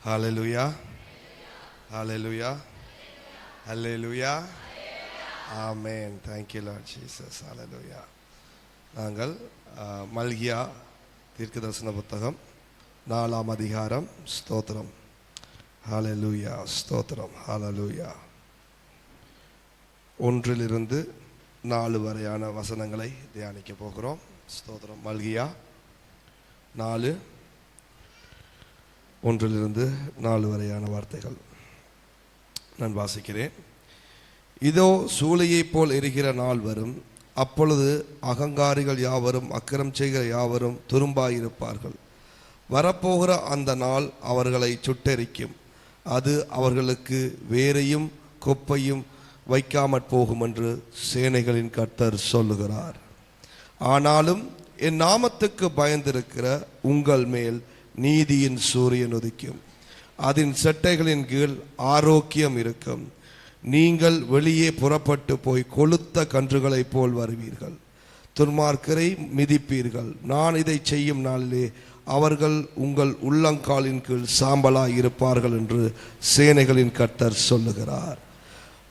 Hallelujah, hallelujah, hallelujah, amen. Thank you Lord Jesus. ஹல்லேலூயா. நாங்கள் மல்கியா தீர்க்கதரிசன புத்தகம் 4ஆம் அதிகாரம். ஸ்தோத்திரம், ஹல்லேலூயா, ஸ்தோத்திரம், ஹல்லேலூயா. 1 - 4 வரையான வசனங்களை தியானிக்க போகிறோம். ஸ்தோத்திரம். மல்கியா 4 1 - 4 வரையான வார்த்தைகள் நான் வாசிக்கிறேன். இதோ சூளையை போல் எரிகிற நாள் வரும், அப்பொழுது அகங்காரிகள் யாவரும் அக்கிரம் செய்கிற யாவரும் துரும்பாயிருப்பார்கள். வரப்போகிற அந்த நாள் அவர்களை சுட்டெரிக்கும், அது அவர்களுக்கு வேரையும் கொப்பையும் வைக்காமற் போகும் என்று சேனைகளின் கர்த்தர் சொல்லுகிறார். ஆனாலும் என் நாமத்துக்கு பயந்திருக்கிற உங்கள் மேல் நீதியின் சூரியன் உதிக்கும், அதன் செட்டைகளின் கீழ் ஆரோக்கியம் இருக்கும். நீங்கள் வெளியே புறப்பட்டு போய் கொளுத்த கன்றுகளைப் போல் வருவீர்கள், துன்மார்க்கரை மிதிப்பீர்கள். நான் இதை செய்யும் நாளிலே அவர்கள் உங்கள் உள்ளங்காலின் கீழ் சாம்பலாய் இருப்பார்கள் என்று சேனைகளின் கர்த்தர் சொல்லுகிறார்.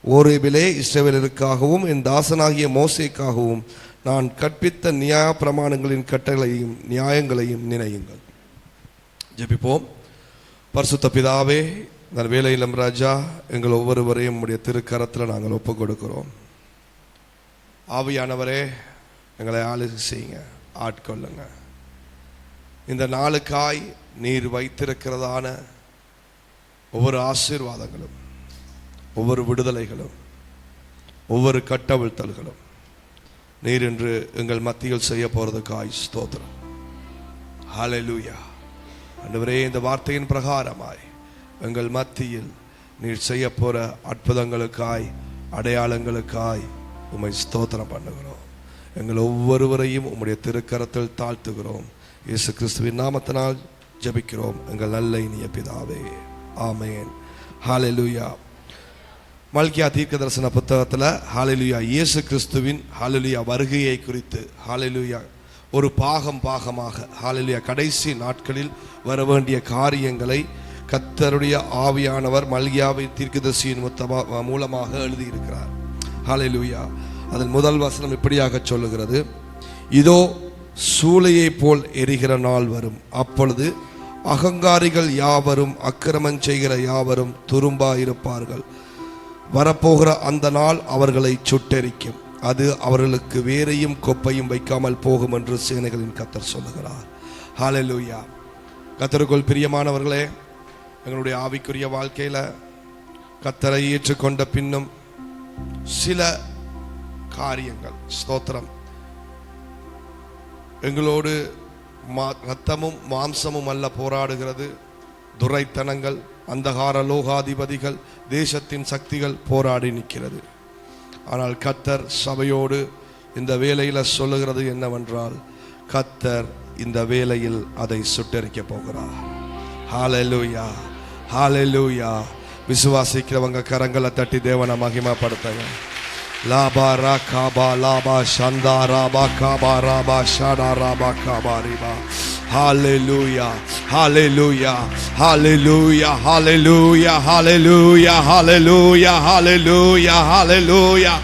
ஓரேபிலே இஸ்ரவேலருக்காகவும் என் தாசனாகிய மோசேக்காகவும் நான் கற்பித்த நியாய பிரமாணங்களின் கட்டளையும் நியாயங்களையும் நினையுங்கள். ஜெபிப்போம். பரிசுத்த பிதாவே, இந்த வேளையிலும் ராஜா, எங்கள் ஒவ்வொருவரையும் உம்முடைய திருக்கரத்தில் நாங்கள் ஒப்பு கொடுக்கிறோம். ஆவியானவரே, எங்களை ஆளுகை செய்யுங்க, ஆட்கொள்ளுங்க. இந்த நாளுக்காய் நீர் வைத்திருக்கிறதான ஒவ்வொரு ஆசீர்வாதங்களும், ஒவ்வொரு விடுதலைகளும், ஒவ்வொரு கட்டவிழ்த்தல்களும் நீர் என்று எங்கள் மத்தியில் செய்ய போறதுக்காய் ஸ்தோத்திரம். ஹல்லேலூயா. ஆண்டவரே, இந்த வார்த்தையின் பிரகாரமாய் எங்கள் மத்தியில் நீர் செய்ய போற அற்புதங்களுக்காய், அடையாளங்களுக்காய் உம்மை ஸ்தோத்திரம் பண்ணுகிறோம். எங்கள் ஒவ்வொருவரையும் உம்முடைய திருக்கரத்தில் தாழ்த்துகிறோம். இயேசு கிறிஸ்துவின் நாமத்தினால் ஜெபிக்கிறோம் எங்கள் நல்ல இனிய பிதாவே, ஆமென். ஹல்லேலூயா. மல்கியா தீர்க்கதரிசன புத்தகத்தில் ஹல்லேலூயா இயேசு கிறிஸ்துவின் ஹல்லேலூயா வருகையை குறித்து ஹல்லேலூயா ஒரு பாகமாக ஹல்லேலூயா கடைசி நாட்களில் வர வேண்டிய காரியங்களை கர்த்தருடைய ஆவியானவர் மல்கியாவின் தீர்க்கதரிசியின் மூலமாக எழுதியிருக்கிறார். ஹல்லேலூயா. அதன் முதல் வசனம் இப்படியாக சொல்லுகிறது: இதோ சூளையை போல் எரிகிற நாள் வரும், அப்பொழுது அகங்காரிகள் யாவரும் அக்கிரமம் செய்கிற யாவரும் துரும்பாயிருப்பார்கள். வரப்போகிற அந்த நாள் அவர்களை சுட்டெரிக்கும், அது அவர்களுக்கு வேரையும் கொப்பையும் வைக்காமல் போகும் என்று சேனைகளின் கர்த்தர் சொல்லுகிறார். ஹல்லேலூயா. கர்த்தருக்குள் பிரியமானவர்களே, எங்களுடைய ஆவிக்குரிய வாழ்க்கையில கர்த்தரை ஏற்றுக்கொண்ட பின்னும் சில காரியங்கள், ஸ்தோத்திரம், எங்களோடு ரத்தமும் மாம்சமும் அல்ல போராடுகிறது. துரைத்தனங்கள், அந்தகார லோகாதிபதிகள், தேசத்தின் சக்திகள் போராடி நிற்கிறது. ஆனால் கர்த்தர் சபையோடு இந்த வேளையில சொல்லுகிறது என்னவென்றால், கர்த்தர் இந்த வேளையில் அதை சுட்டெரிக்க போகிறார். ஹல்லேலூயா, ஹல்லேலூயா. விசுவாசிக்கிறவங்க கரங்களை தட்டி தேவனை மகிமைப்படுத்துங்க. லாபா ரா காபா லாபா சந்தா ராபா காபா ராபா ஷாடா ராபா காபா ரிபா. ஹல்லேலூயா, ஹல்லேலூயா, ஹல்லேலூயா, ஹல்லேலூயா, ஹல்லேலூயா, ஹல்லேலூயா, ஹல்லேலூயா, ஹல்லேலூயா.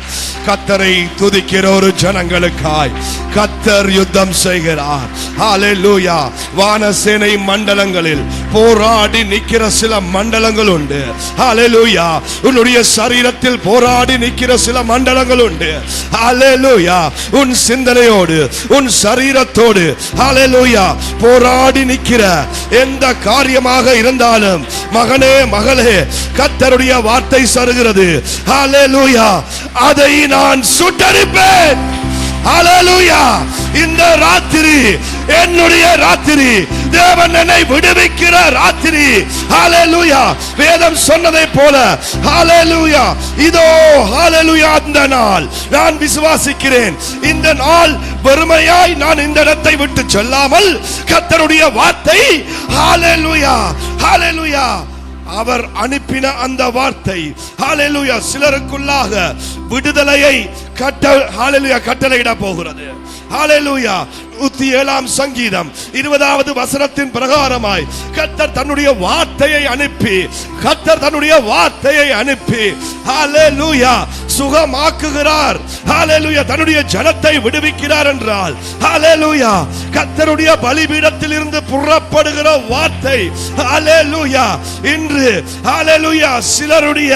கர்த்தரை துதிக்கிற ஒரு ஜனங்களுக்காய் கர்த்தர் யுத்தம் செய்கிறார். ஹல்லேலூயா. வானசேனை மண்டலங்களில் போராடி நிற்கிற சில மண்டலங்கள் உண்டு. ஹல்லேலூயா. உன்னுடைய சரீரத்தில் போராடி நிற்கிற சில மண்டலங்கள் உண்டு. ஹல்லேலூயா. உன் சிந்தனையோடு, உன் சரீரத்தோடு ஹல்லேலூயா போராடி நிற்கிற எந்த காரியமாக இருந்தாலும், மகனே மகளே, கர்த்தருடைய வார்த்தை சொல்கிறது, ஹல்லேலூயா, அதை நான் சுட்டெரிப்பேன். ஹல்லேலூயா. இந்த ராத்திரி என்னுடைய ராத்திரி, தேவன் என்னை விடுவிக்கிற ராத்திரி. ஹல்லேலூயா. வேதம் சொன்னதை போல ஹல்லேலூயா, இதோ ஹல்லேலூயா இந்த நாள் நான் விசுவாசிக்கிறேன். இந்த நாள் வெறுமையாய் நான் இந்த இடத்தை விட்டு செல்லாமல் கர்த்தருடைய வார்த்தை ஹல்லேலூயா, ஹல்லேலூயா அவர் அனுப்பின அந்த வார்த்தை ஹalleluya சிலருக்குள்ளாக விடுதலையை கட்டளையிட போகிறது. ஹalleluya 107 சங்கீதம் 20வது வசனத்தின் பிரகாரமாய் கர்த்தர் தன்னுடைய வார்த்தையை அனுப்பி ஹalleluya சுகமாக்குகிறார். ஹalleluya தன்னுடைய ஜனத்தை விடுவிக்கிறார் என்றால் ஹalleluya கர்த்தருடைய பலிபீடத்தில் இருந்து புறப்படுகிற வார்த்தை ஹalleluya இன்று ஹalleluya சிலருடைய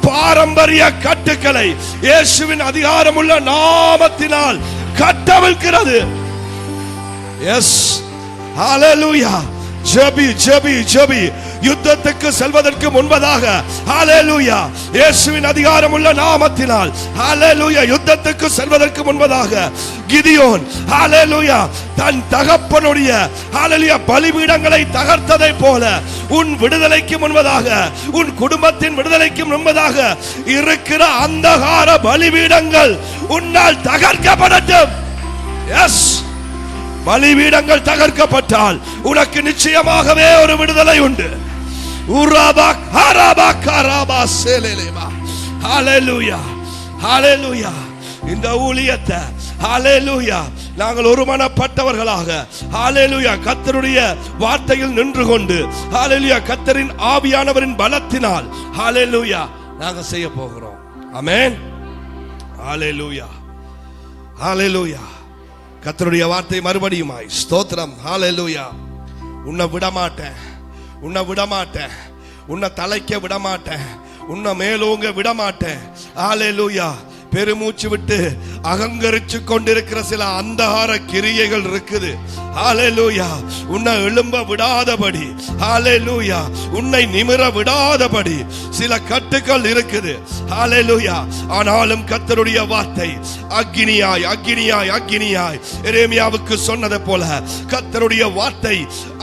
பாரம்பரிய கட்டுக்களை இயேசுவின் அதிகாரமுள்ள நாமத்தினால் கட்டவிழ்க்கிறது. எஸ் ஹalleluya ஜெபி யுத்தத்துக்கு செல்வதற்கு முன்பதாக ஹalleluya இயேசுவின் அதிகாரமுள்ள நாமத்தினால் ஹalleluya யுத்தத்துக்கு செல்வதற்கு முன்பதாக கிதியோன் ஹalleluya தன் தகப்பனுடைய ஹalleluya பலிபீடங்களை தகர்த்ததை போல உன் விடுதலைக்கு முன்பதாக உன் குடும்பத்தின் விடுதலைக்கு முன்பதாக இருக்கிற அந்தகார பலிபீடங்கள் உன்னால் தகர்க்கப்படட்டும். எஸ் பலிபீடங்கள் தகர்க்கப்பட்டால் உனக்கு நிச்சயமாகவே ஒரு விடுதலை உண்டு. இந்த ஊழியத்தை ஹalleluya நாங்கள் ஒருமனப்பட்டவர்களாக ஹalleluya கர்த்தருடைய வார்த்தையில் நின்று கொண்டு ஹalleluya கர்த்தரின் ஆவியானவரின் பலத்தினால் ஹalleluya நாங்கள் செய்ய போகிறோம். ஆமென். ஹalleluya ஹalleluya கர்த்தருடைய வார்த்தை மறுபடியுமாய் ஸ்தோத்திரம். ஹalleluya உன்னை விடமாட்டேன், உன்னை தலைக்க விடமாட்டேன், உன்னை மேலோங்க விடமாட்டேன். ஹalleluya பெருமூச்சு விட்டு அகங்கரிச்சு கொண்டிருக்கிற சில அந்தகார கிரியைகள் இருக்குது. ஹalleluya உன்னை எழும்ப விடாதபடி ஹalleluya உன்னை நிமிர விடாதபடி சில கட்டுகள் இருக்குது. ஹalleluya ஆனாலும் கர்த்தருடைய வார்த்தை அக்கினியாய் எரேமியாவுக்கு சொன்னது போல கர்த்தருடைய வார்த்தை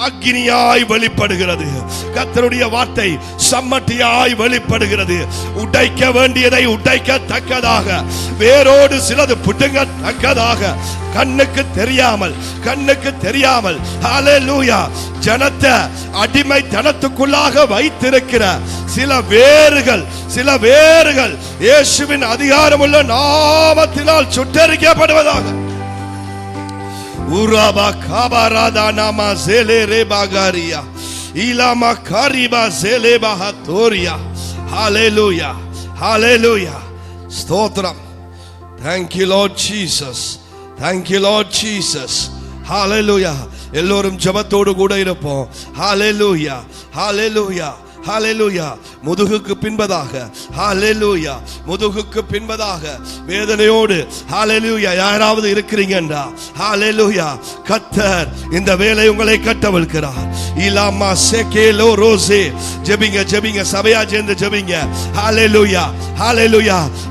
அக்கினியாய் வெளிப்படுகிறது. கர்த்தருடைய வார்த்தை சம்மட்டியாய் வெளிப்படுகிறது. உடைக்க வேண்டியதை உடைக்கத்தக்கதாக, வேரோடு சிலது புடுங்கத்தக்கதாக, கண்ணுக்கு தெரியாமல் ஹalleluya ஜனத்தை அடிமைத்தனத்துக்குள்ளாக வைத்திருக்கிற சில வேர்கள் இயேசுவின் அதிகாரமுள்ள நாமத்தினால் சுட்டெரிக்கப்படுவதாக. உராபா காபாராதா நாமா ஜேலே ரேபாகாரியா இலாமா காரிபா ஜேலே பஹதோரியா. ஹalleluya ஹalleluya ஸ்தோத்திரம். Thank you Lord Jesus. Thank you Lord Jesus. Hallelujah. எல்லோரும் ஜெபத்தோடு கூட இருப்போம். Hallelujah. Hallelujah. ஹalleluya முதுகுக்கு பின்பதாக வேதனையோடு ஹalleluya யாராவது இருக்கிறீங்கன்றா ஹalleluya கர்த்தர் இந்த வேளை உங்களை கட்டவிழ்க்கிறார். இலாமா செகேலோ ரோசே ஜெபிங்க சபையா சேர்ந்து ஜெபிங்க. ஹalleluya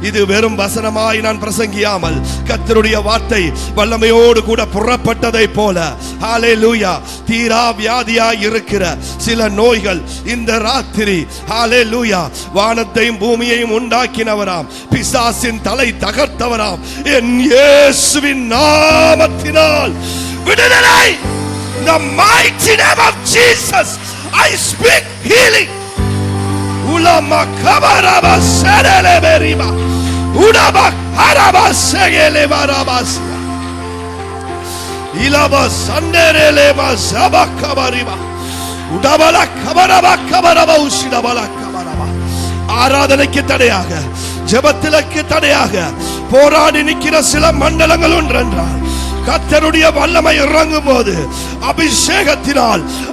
இது வெறும் வசனமாய் நான் பிரசங்கியாமல் கர்த்தருடைய வார்த்தை வல்லமையோடு கூட புறப்பட்டதை போல ஹalleluya தீரா வியாதியாய் இருக்கிற சில நோய்கள் இந்த ராத்திரி ஹalleluya வானத்தையும் பூமியையும் உண்டாக்கினவராம் பிசாசின் தலை தகர்த்தவராம் என் இயேசுவின் நாமத்தினால் விடுதலை. In the mighty name of Jesus I speak healing. Ulama kabaraba serele beriba udaba haraba segele barabas ilaba sanderele mazaba kabariba udabala kabaraba ushidabala kabaraba. ஆராதனைக்கு தடையாக, ஜெபத்திற்கு தடையாக போராடி நிற்கிற சில மண்டலங்கள் ஒன்றென்றால் கர்த்தருடைய வல்லமை இறங்கும் போது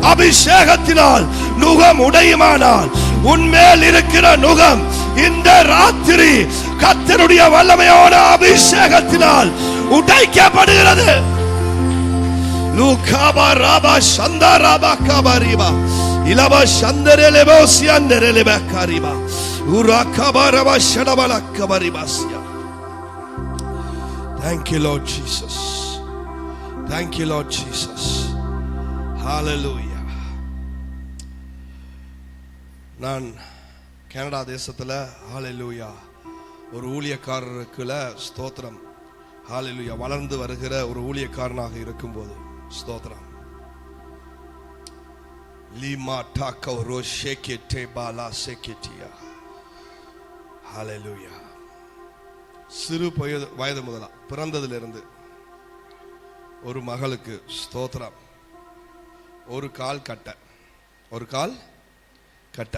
அபிஷேகத்தினால் நுகம் உடையுமானால் உன்மேல் இருக்கிற நுகம் இந்த ராத்திரி கர்த்தருடைய வல்லமையோட அபிஷேகத்தினால் உடைக்கப்படுகிறது. லூகாபா Rafah சந்தராபா கபரிபா இலபா சந்தரலெபோ சியந்தரலெபா Kariba உராகபா Rafah ஷடபல கபரிபாசியா. Thank you Lord Jesus. Thank you Lord Jesus. Hallelujah. நான் கனடா தேசத்துல ஹalleluya ஒரு ஊழியக்காரருக்குல ஸ்தோத்திரம் ஹalleluya வளர்ந்து வருகிற ஒரு ஊழியக்காரனாக இருக்கும்போது ஸ்தோத்திரம் Lima taka roshekete bala seketia. Hallelujah. சிறு வயது முதலா பிறந்ததிலிருந்து ஒரு மகளுக்கு ஸ்தோத்திரம். ஒரு கால் கட்ட,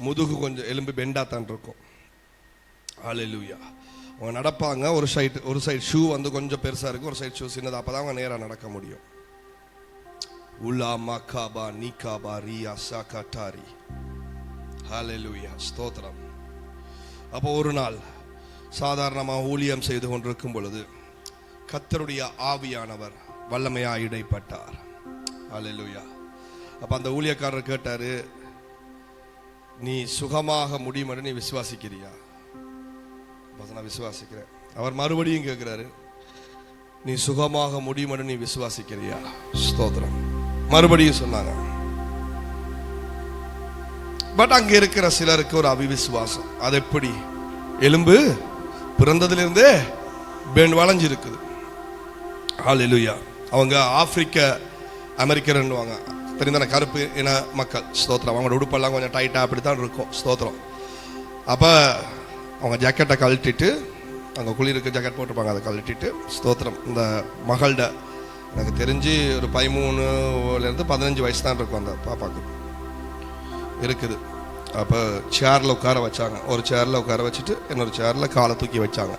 முதுகு கொஞ்சம் எலும்பு பெண்டா தான் இருக்கும். ஹல்லேலூயா. அவங்க நடப்பாங்க, ஒரு சைடு ஷூ வந்து கொஞ்சம் பெருசா இருக்கும், ஒரு சைடு ஷூ சின்னதா, அப்பதான் அவங்க நேரா நடக்க முடியும். உலா மகாபா நீகாபா ரியா சாகாட்டாரி. ஹல்லேலூயா, ஸ்தோத்திரம். அப்போ ஒரு நாள் சாதாரணமாக ஊழியம் செய்து கொண்டிருக்கும் பொழுது கர்த்தருடைய ஆவியானவர் வல்லமையா இடைப்பட்டார். ஹல்லேலூயா. அப்ப அந்த ஊழியக்காரர் கேட்டாரு, நீ சுகமாக முடியும் நீ விசுவாசிக்கிறியா? நான் விசுவாசிக்கிறேன். அவர் மறுபடியும் கேட்கிறாரு, நீ சுகமாக முடியும் நீ விசுவாசிக்கிறியா? ஸ்தோத்திரம். மறுபடியும் சொன்னாங்க. பட் அங்க இருக்கிற சிலருக்கு ஒரு அவிவிசுவாசம். அது எப்படி? எலும்பு பிறந்ததிலிருந்தே வளைஞ்சு இருக்குது. ஹல்லேலூயா. அவங்க ஆப்பிரிக்க அமெரிக்கர்ன்னுவாங்க, தெரிந்தான கருப்பு இன மக்கள். ஸ்தோத்திரம். அவங்களோட உடுப்பெல்லாம் கொஞ்சம் டைட்டாக அப்படித்தான் இருக்கும். ஸ்தோத்திரம். அப்போ அவங்க ஜாக்கெட்டை கழட்டிட்டு, அங்கே குளிருக்கு ஜாக்கெட் போட்டிருப்பாங்க, அதை கழட்டிட்டு, ஸ்தோத்திரம், இந்த மகள்கிட்ட எனக்கு தெரிஞ்சு ஒரு 13லேருந்து 15 வயசு தான் இருக்கும் அந்த பாப்பாவுக்கு இருக்குது. அப்போ சேரில் உட்கார வச்சாங்க. ஒரு சேரில் உட்கார வச்சுட்டு இன்னொரு சேரில் காலை தூக்கி வச்சாங்க.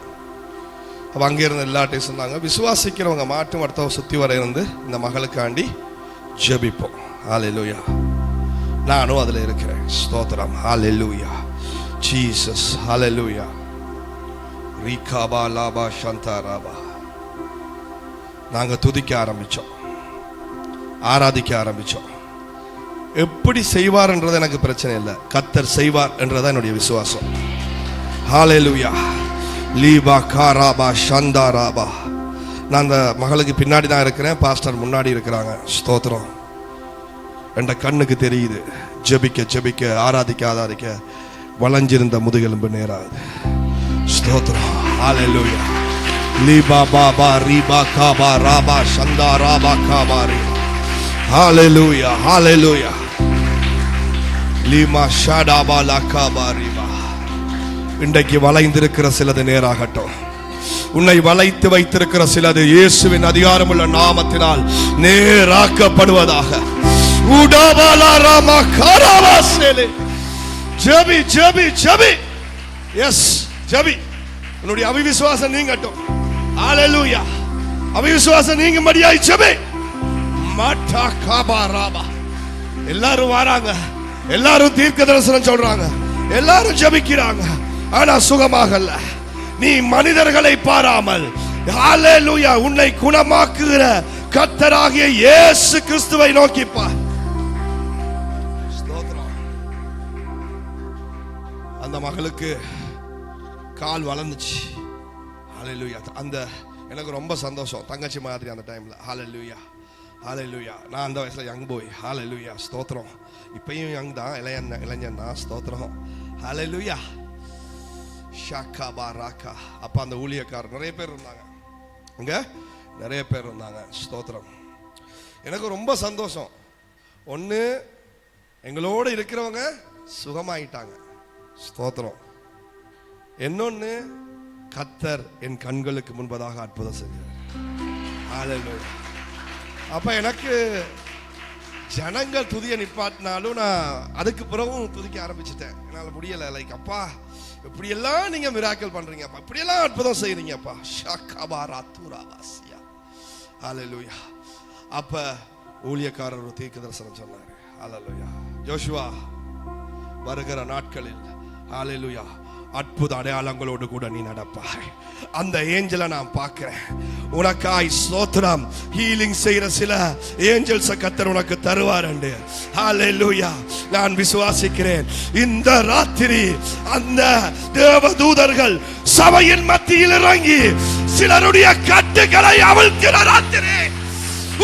அப்போ அங்கே இருந்த எல்லாட்டையும் சொன்னாங்க, விசுவாசிக்கிறவங்க மாட்டும் அடுத்த சுற்றி வர இருந்து இந்த மகளுக்காண்டி ஜெபிப்போம். ஹல்லேலூயா. நானும் அதில் இருக்கிறேன். ஸ்தோத்திரம். ஹல்லேலூயா. ஜீசஸ். ஹல்லேலூயா. ரீகாபா லாபா சந்தாராபா. நாங்கள் துதிக்க ஆரம்பித்தோம், ஆராதிக்க ஆரம்பித்தோம். எப்படி செய்வார் என்றது எனக்கு பிரச்சனை இல்லை, கர்த்தர் செய்வார் என்றதான் என்னுடைய விசுவாசம். ஹல்லேலூயா. லீபா காராபா சந்தாராபா. நான் அந்த மகளுக்கு பின்னாடி தான் இருக்கிறேன், பாஸ்டர் முன்னாடி இருக்கிறாங்க. ஸ்தோத்திரம். என்ற கண்ணுக்கு தெரியுது, ஜெபிக்க ஜெபிக்க, ஆராதிக்க வளைஞ்சிருந்த முதுகெலும்பு நேராது. ஸ்தோத்திரம். ஹல்லேலூயா. லீபா பாபா ரீபா காபா ராபா சந்தா ராபா காபாரி. ஹல்லேலூயா. ஹல்லேலூயா. லீமா ஷாடாபா லகாபா ரீபா. இன்றைக்கு வளைந்திருக்கிற சிலது நேராகட்டும். உன்னை வளைத்து வைத்திருக்கிற சிலது இயேசுவின் அதிகாரமுள்ள நாமத்தினால் நேராக்கப்படுவதாக. ஜெபி ஜெபி ஜெபி. எஸ், ஜெபி. உன்னுடைய அவிவிசுவாசம் நீங்கட்டும். ஹல்லேலூயா. அவிவிசுவாசம் நீங்கும்படியாய் ஜெபி. மாட்டா காபா ராபா. எல்லாரும் வராங்க, எல்லாரும் தீர்க்க தரிசனம் சொல்றாங்க, எல்லாரும் ஜெபிக்கிறாங்க. ஆனா சுகமாகல. நீ மனிதர்களை பாராமல், ஹல்லேலூயா, உன்னை குணமாக்குகிற கர்த்தராகிய இயேசு கிறிஸ்துவை நோக்கி பார். ஸ்தோத்திரம். அந்த மகளுக்கு கால் வளர்ந்துச்சு. ஹல்லேலூயா. அந்த எனக்கு ரொம்ப சந்தோஷம், தங்கச்சி மாதிரி அந்த டைம்ல. ஹல்லேலூயா. ஹல்லேலூயா. நான் அந்த வயசுல யங் போய். ஹல்லேலூயா. ஸ்தோத்திரம். இப்பயும் யங் தான், இளைஞன் தான். ஸ்தோத்திரம். ஹல்லேலூயா. ஷாக்கா பாராக்கா. அப்ப அந்த ஊழியக்காரர் நிறைய பேர் இருந்தாங்க, அங்க நிறைய பேர் இருந்தாங்க. ஸ்தோத்திரம். எனக்கு ரொம்ப சந்தோஷம். ஒன்று, எங்களோட இருக்கிறவங்க சுகமாயிட்டாங்க. ஸ்தோத்திரம். இன்னொன்னு, கர்த்தர் என் கண்களுக்கு முன்பதாக அற்புதம் செய்தார். ஹல்லேலூயா. அப்ப எனக்கு ஜனங்கள் துதிய நிப்பாட்டினாலும் நான் அதுக்கு பிறகும் துதிக்க ஆரம்பிச்சிட்டேன். என்னால் முடியலை. லைக், அப்பா இப்படியெல்லாம் நீங்க மிராக்கிள் பண்றீங்கப்பா, இப்படியெல்லாம் அற்புதம் செய்றீங்கப்பா. ஹல்லேலூயா. அப்ப ஊழியக்காரர் ஒரு தீர்க்க தரிசனம் சொன்னாரு. ஹல்லேலூயா. யோசுவா, வருகிற நாட்களில் ஹல்லேலூயா அற்புத அடையாளங்களோடு கூட நீ நடப்பாய். அந்த ஏஞ்சலை நான் பார்க்கிறேன். உனக்காய் ஸ்தோத்திரம், ஹீலிங் செய்யற சில ஏஞ்சல்ஸ் கர்த்தர் உனக்கு தருவார். ஹல்லேலூயா. நான் விசுவாசிக்கிறேன். இந்த ராத்திரி அந்த தேவதூதர்கள் சபையின் மத்தியில் இறங்கி சிலருடைய கட்டுகளை அவிழ்க்கிற ராத்திரி.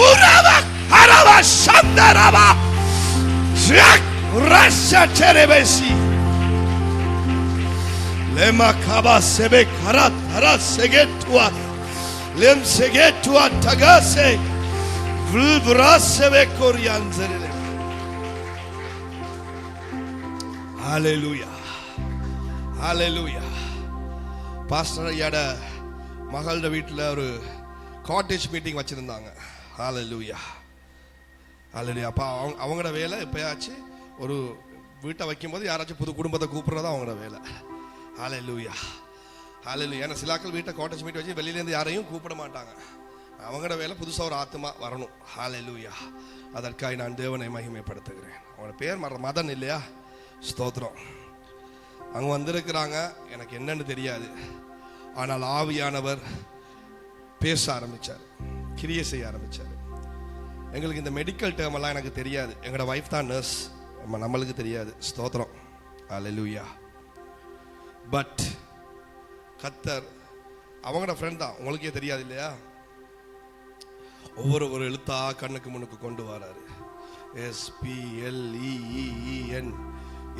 உரவா அரவா சந்தரவா ரஷச்சரேபசி lema kaba sebe karat harat segetua lem segetua tagase vras sebe koryanzere. ஹalleluya ஹalleluya. பாஸ்டர் ஐயாட மகளோட வீட்டில் ஒரு காட்டேஜ் மீட்டிங் வச்சுருந்தாங்க. ஹalleluya ஹalleluya. அப்போ அவங்களோட வேலை எப்போயாச்சு ஒரு வீட்டை வைக்கும்போது யாராச்சும் புது குடும்பத்தை கூப்பிட்றதா அவங்களோட வேலை. ஹalleluya ஹalleluya. ஏன்னா சிலாக்கள் வீட்டை காட்டேஜ் மீட் வச்சு வெளியிலேருந்து யாரையும் கூப்பிட மாட்டாங்க. அவங்களோட வேலை புதுசாக ஒரு ஆத்மா வரணும். ஹalleluya. அதற்காக நான் தேவனை மகிமைப்படுத்துகிறேன். அவங்களோட பேர் மதன் இல்லையா? ஸ்தோத்திரம். அங்கே வந்திருக்கிறாங்க. எனக்கு என்னன்னு தெரியாது. ஆனால் ஆவியானவர் பேச ஆரம்பித்தார், கிரியை செய்ய ஆரம்பித்தார். எங்களுக்கு இந்த மெடிக்கல் டேர்ம் எல்லாம் எனக்கு தெரியாது. எங்களோட வைஃப் தான் நர்ஸ், நம்மளுக்கு தெரியாது. ஸ்தோத்திரம். ஹalleluya. பட் கர்த்தர் அவங்களோட ஃப்ரெண்ட் தான், உங்களுக்கே தெரியாது இல்லையா? ஒவ்வொரு எழுத்தா கண்ணுக்கு முன்னுக்கு கொண்டு வராரு. SPLEEN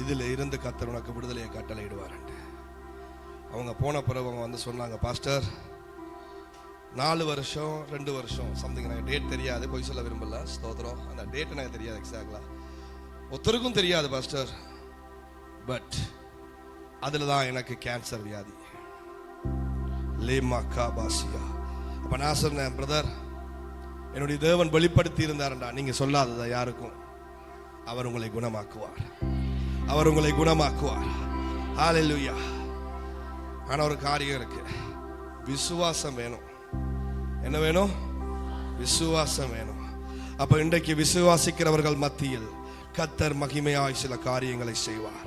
இதில் இருந்து கர்த்தர் உனக்கு விடுதலையை கட்டளையிடுவாருன்ட்டு. அவங்க போன பிறகு அவங்க வந்து சொன்னாங்க, பாஸ்டர் 4 வருஷம் 2 வருஷம் சம்திங், எனக்கு டேட் தெரியாது, போய் சொல்ல விரும்பல. ஸ்தோத்திரம். அந்த டேட் எனக்கு தெரியாது எக்ஸாக்டா, ஒருத்தருக்கும் தெரியாது பாஸ்டர். பட் அதில் தான் எனக்கு கேன்சர் வியாதி. லேமாக்கா பாசியா. அப்போ நான் சொன்னேன், பிரதர் என்னுடைய தேவன் வெளிப்படுத்தி இருந்தாருண்டா, நீங்க சொல்லாததா யாருக்கும். அவர் உங்களை குணமாக்குவார், அவர் உங்களை குணமாக்குவார். ஹalleluya. ஆனா ஒரு காரியம் இருக்கு, விசுவாசம் வேணும். என்ன வேணும்? விசுவாசம் வேணும். அப்ப இன்றைக்கு விசுவாசிக்கிறவர்கள் மத்தியில் கர்த்தர் மகிமையாய் சில காரியங்களை செய்வார்.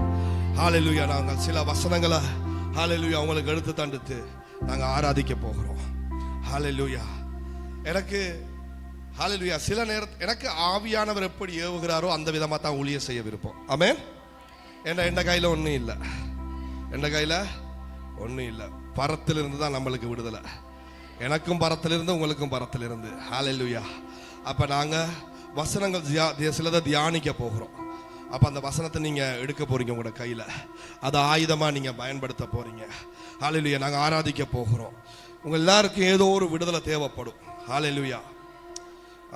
ஹalleluya. நாங்கள் சில வசனங்களை ஹalleluya அவங்களுக்கு எடுத்து தந்துட்டு நாங்க ஆராதிக்க போகிறோம். ஹalleluya. எனக்கு ஹalleluya சில நேரத்தில் எனக்கு ஆவியானவர் எப்படி ஏவுகிறாரோ அந்த விதமாக தான் ஊழியம் செய்ய விருப்பம். ஆமென். என் கையில் ஒன்றும் இல்லை, என் கையில் ஒன்றும் இல்லை. பரத்திலிருந்து தான் நம்மளுக்கு விடுதலை. எனக்கும் பரத்திலிருந்து, உங்களுக்கும் பரத்திலிருந்து. ஹalleluya. அப்போ நாங்கள் வசனங்கள் சிலதை தியானிக்க போகிறோம். அப்போ அந்த வசனத்தை நீங்கள் எடுக்க போகிறீங்க உங்களோட கையில், அதை ஆயுதமாக நீங்கள் பயன்படுத்த போகிறீங்க. ஹalleluya. நாங்கள் ஆராதிக்க போகிறோம். உங்கள் எல்லாருக்கும் ஏதோ ஒரு விடுதலை தேவைப்படும். ஹalleluya.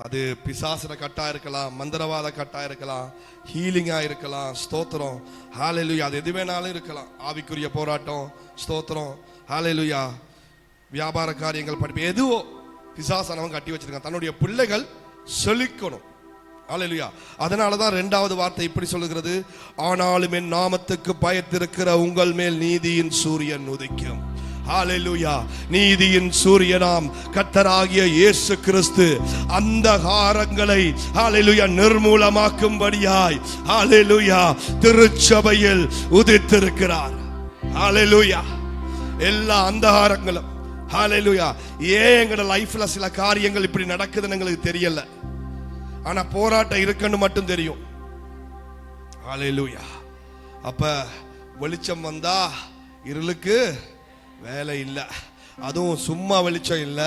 அது பிசாசுர கட்டா இருக்கலாம், மந்திரவாத கட்டா இருக்கலாம், ஹீலிங்கா இருக்கலாம். ஸ்தோத்திரம். ஹalleluya. அது எது வேணாலும் இருக்கலாம். ஆவிக்குரிய போராட்டம். ஸ்தோத்திரம். ஹalleluya. வியாபார காரியங்கள், படிப்பு, எதுவோ பிசாசானவன் கட்டி வச்சிருக்கான். தன்னுடைய பிள்ளைகள் செழிக்கணும். ஹalleluya. அதனால தான் 2வது வார்த்தை இப்படி சொல்லுகிறது, ஆனாலும் என் நாமத்துக்கு பயத்திருக்கிற உங்கள் மேல் நீதியின் சூரியன் உதிக்கும். ஹalleluya. நீதியின் சூரியனாம் கர்த்தராகிய இயேசு கிறிஸ்து அந்தகாரங்களை ஹalleluya நிர்மூலமாக்கும்படியாய் ஹalleluya திருச்சபையில் உதித்திருக்கிறார். ஹalleluya. எல்லா அந்தகாரங்களும் ஹalleluya. ஏன் எங்கட லைஃப்ல சில காரியங்கள் இப்படி நடக்குதுன்னு எங்களுக்கு தெரியல, ஆனா போராட்டம் இருக்குன்னு மட்டும் தெரியும். ஹalleluya. அப்ப வெளிச்சம் வந்தா இருளுக்கு வேலை இல்லை. அதுவும் சும்மா வெளிச்சம் இல்ல,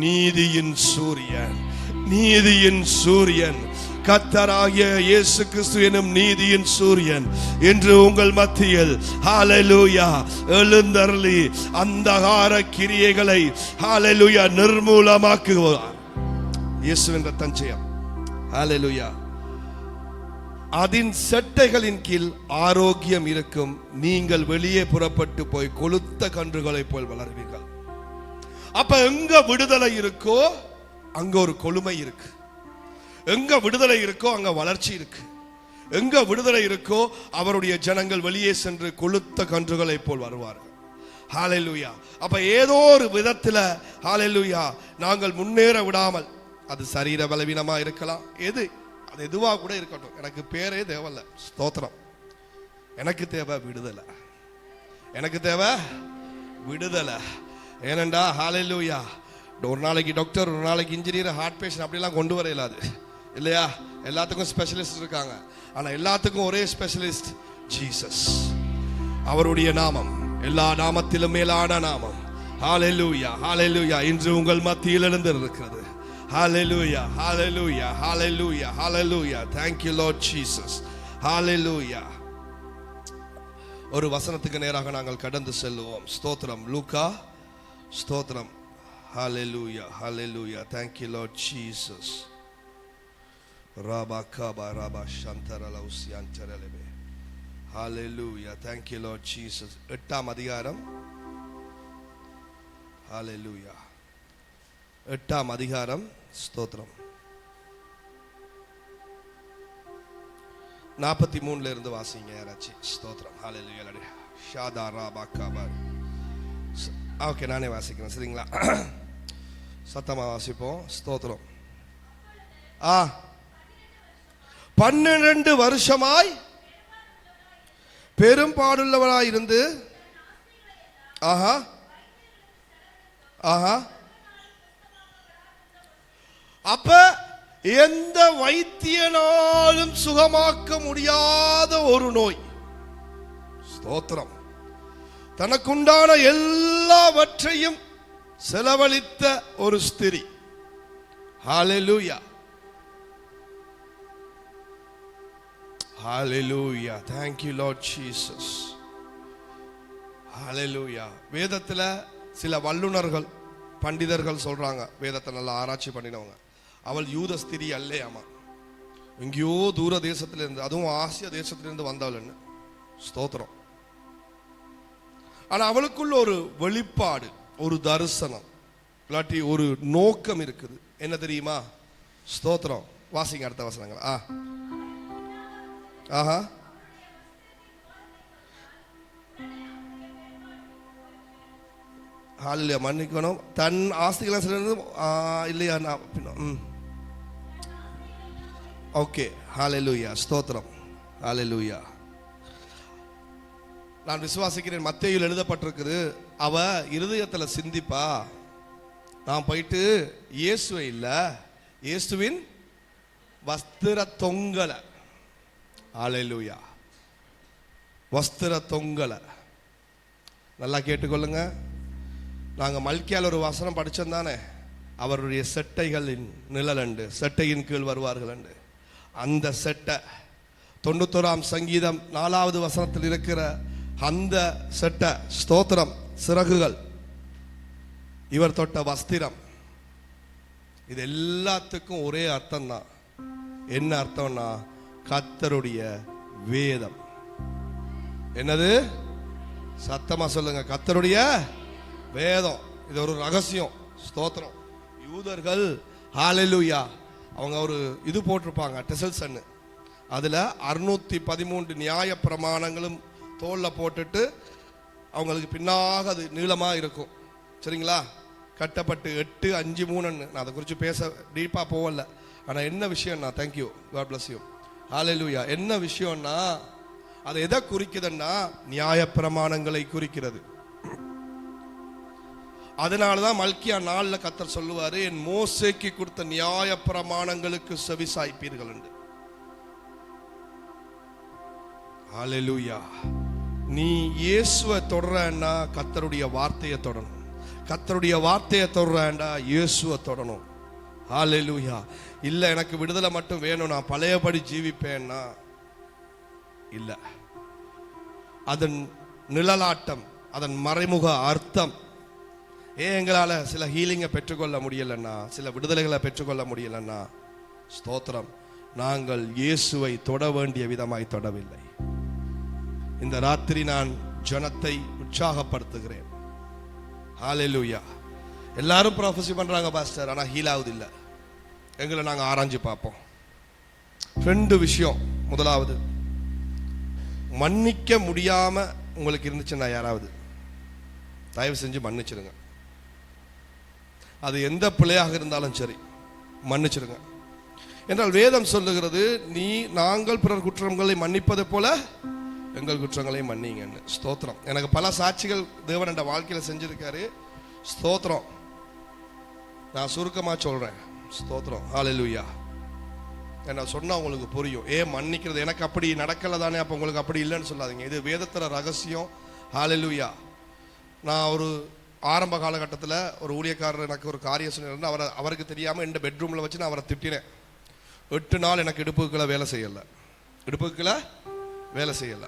நீதியின் சூரியன். நீதியின் சூரியன் கர்த்தராகிய இயேசு கிறிஸ்து எனும் நீதியின் சூரியன் இன்று உங்கள் மத்தியில் ஹalleluya எழுந்தருளி அந்தகார கிரியைகளை ஹalleluya நிர்மூலமாக்குவார். இயேசுவின் ரத்தம் ஜெயம். ஹalleluya. அதன் செட்டைகளின் கீழ் ஆரோக்கியம் இருக்கும். நீங்கள் வெளியே புறப்பட்டு போய் கொளுத்த கன்றுகளை போல் வளர்வீர்கள். அப்ப எங்க விடுதலை இருக்கோ அங்க ஒரு கொழுமை இருக்கு. எங்க விடுதலை இருக்கோ அங்க வளர்ச்சி இருக்கு. எங்க விடுதலை இருக்கோ அவருடைய ஜனங்கள் வெளியே சென்று கொளுத்த கன்றுகளை போல் வருவார்கள். ஹalleluya. அப்ப ஏதோ ஒரு விதத்துல ஹalleluya நாங்கள் முன்னேற விடாமல், அது சரீர பலவீனமா இருக்கலாம், அது எதுவா கூட இருக்கட்டும், எனக்கு பேரே தேவையில்ல. ஸ்தோத்திரம். எனக்கு தேவை விடுதலை. எனக்கு தேவை விடுதலை. ஏனண்டா ஹalleluya ஒரு நாளைக்கு டாக்டர், ஒரு நாளைக்கு இன்ஜினியர், ஹார்ட் பேஷண்ட் அப்படிலாம் கொண்டு வர இயலாது இல்லையா? எல்லாத்துக்கும் ஸ்பெஷலிஸ்ட் இருக்காங்க. ஆனா எல்லாத்துக்கும் ஒரே ஸ்பெஷலிஸ்ட் ஜீசஸ். அவருடைய நாமம் எல்லா நாமத்திலும் மேலான நாமம். ஹalleluya ஹalleluya இன்று உங்கள் மத்தியில் எழுந்திருக்கிறது. Hallelujah, hallelujah, hallelujah, hallelujah. Thank you Lord Jesus. Hallelujah. ஒரு வசனத்துக்கு நேராக நாங்கள் கடந்து செல்லுவோம். ஸ்தோத்திரம். லூக்கா. ஸ்தோத்திரம். Hallelujah, hallelujah. Thank you Lord Jesus. Rabakaba rabashantaralausiantarelebe. Hallelujah. Thank you, Lord Jesus. 8ஆம் அதிகாரம். Hallelujah. 8ஆம் அதிகாரம். ஸ்தோத்திரம். 43ல இருந்து வாசிங்க யாராச்சும். ஸ்தோத்திரம். Hallelujah. ஷாதாரா பாக்காபார். ஓகே, நானே வாசிக்கிறேன், சரிங்களா? சத்தமா வாசிப்போம். ஸ்தோத்திரம். 12 வருஷமாய் பெரும்பாடுள்ளவராய் இருந்து அப்ப எந்த வைத்தியனாலும் சுகமாக்க முடியாத ஒரு நோய். ஸ்தோத்திரம். தனக்குண்டான எல்லாவற்றையும் செலவழித்த ஒரு ஸ்திரீ. ஹalleluya. Hallelujah. Thank you, Lord Jesus. Hallelujah. வேதத்துல சில வல்லுனர்கள், பண்டிதர்கள் சொல்றாங்க, வேதத்தை நல்லா ஆராய்ச்சி பண்ணினவங்க, அவள் யூத ஸ்திரீ அல்லையாமா, எங்கேயோ தூர தேசத்திலிருந்து, அதுவும் ஆசிய தேசத்திலிருந்து வந்தவள்னு. ஸ்தோத்திரம். ஆனா அவளுக்குள்ள ஒரு வெளிப்பாடு, ஒரு தரிசனம், இல்லாட்டி ஒரு நோக்கம் இருக்குது. என்ன தெரியுமா? ஸ்தோத்திரம். வாசிங்க அடுத்த வசனங்கள். ஹalleluya. மன்னிக்கணும். தன் ஆஸ்திகளை இல்லையா? ஓகே. ஹalleluya. ஸ்தோத்திரம். ஹalleluya. நான் விசுவாசிக்கிறேன், மத்தேயுவில் எழுதப்பட்டிருக்குது, அவ இருதயத்துல சிந்திப்பா, நான் போயிட்டு இயேசுவை இல்ல, இயேசுவின் வஸ்திர தொங்கல. ஹalleluya. வஸ்திர தொங்கல. நல்லா கேட்டுக்கொள்ளுங்க. நாங்க மல்கியால ஒரு வசனம் படிச்சோம் தானே, அவருடைய செட்டைகளின் நிழலண்டு செட்டையின் கீழ் வருவார்கள் என்று. அந்த செட்டை 91ஆம் சங்கீதம் 4வது வசனத்தில் இருக்கிற அந்த செட்டை, ஸ்தோத்திரம், சிறகுகள், இவர் தொட்ட வஸ்திரம், இது எல்லாத்துக்கும் ஒரே அர்த்தம் தான். என்ன அர்த்தம்னா, கர்த்தருடைய வேதம். என்னது? சத்தமா சொல்லுங்க. கர்த்தருடைய வேதம். இது ஒரு ரகசியம். ஸ்தோத்திரம். யூதர்கள் ஹalleluya, அவங்க ஒரு இது போட்டிருப்பாங்க, டெசல்சன். அதுல 613 நியாய பிரமாணங்களும் தோல்ல போட்டுட்டு, அவங்களுக்கு பின்னாக அது நீளமா இருக்கும், சரிங்களா? கட்டப்பட்டு 8, 5, 3. நான் அதை குறித்து பேச டீப்பா போகல. ஆனா என்ன விஷயம்னா, தேங்க்யூ, காட் பிளஸ் யூ, ஹalleluya. என்ன விஷயம்னா, அது எதை குறிக்குதுன்னா, நியாய பிரமாணங்களை குறிக்கிறது. அதனாலதான் மல்கியா 4ல கர்த்தர் சொல்லுவாரு, என் மோசேக்கு கொடுத்த நியாய பிரமாணங்களுக்கு செவிசாய்ப்பீர்கள் என்று. ஹalleluya. நீ இயேசுவை தொடரன்னா கர்த்தருடைய வார்த்தையை தொடணும். கர்த்தருடைய வார்த்தையை தொடரண்டா இயேசுவை தொடணும். ஹalleluya. இல்ல எனக்கு விடுதலை மட்டும் வேணும், நான் பழையபடி ஜீவிப்பேன்னா இல்ல. அதன் நிழலாட்டம், அதன் மறைமுக அர்த்தம். எங்களால சில ஹீலிங்கை பெற்றுக்கொள்ள முடியலன்னா, சில விடுதலைகளை பெற்றுக்கொள்ள முடியலன்னா, ஸ்தோத்திரம், நாங்கள் இயேசுவை தொட வேண்டிய விதமாய் தொடவில்லை. இந்த ராத்திரி நான் ஜனத்தை உற்சாகப்படுத்துகிறேன். ஹalleluya. எல்லாரும் ப்ராஃபஸி பண்றாங்க பாஸ்டர், ஆனா ஹீல் ஆகுது இல்ல. எங்களை நாங்க ஆராய்ஞ்சு பார்ப்போம். 2 விஷயம். முதலாவது, மன்னிக்க முடியாம உங்களுக்கு இருந்துச்சுன்னா யாராவது தயவு செஞ்சு மன்னிச்சிருங்க. அது எந்த பிள்ளையாக இருந்தாலும் சரி, மன்னிச்சிருங்க. என்றால் வேதம் சொல்லுகிறது, நாங்கள் பிறர் குற்றங்களை மன்னிப்பது போல எங்கள் குற்றங்களை மன்னிங்கன்னு. ஸ்தோத்திரம். எனக்கு பல சாட்சிகள் தேவன் என்ற வாழ்க்கையில செஞ்சிருக்காரு. ஸ்தோத்திரம். நான் சுருக்கமா சொல்றேன். ஸ்தோத்திரம். ஹalleluya. என்ன சொன்னா உங்களுக்கு புரியும். மன்னிக்கிறது எனக்கு அப்படி நடக்கல தானே, அப்ப உங்களுக்கு அப்படி இல்லைன்னு சொல்லாதீங்க. இது வேதத்துல ரகசியம். ஹalleluya. நான் ஒரு ஆரம்ப காலகட்டத்தில் ஒரு ஊழியக்காரர் எனக்கு ஒரு காரியம் சொன்னார். அவருக்கு தெரியாம இந்த பெட்ரூம்ல வச்சு நான் அவரை திட்டினேன். 8 நாள் எனக்கு இடுப்புக்குள்ள வேலை செய்யல.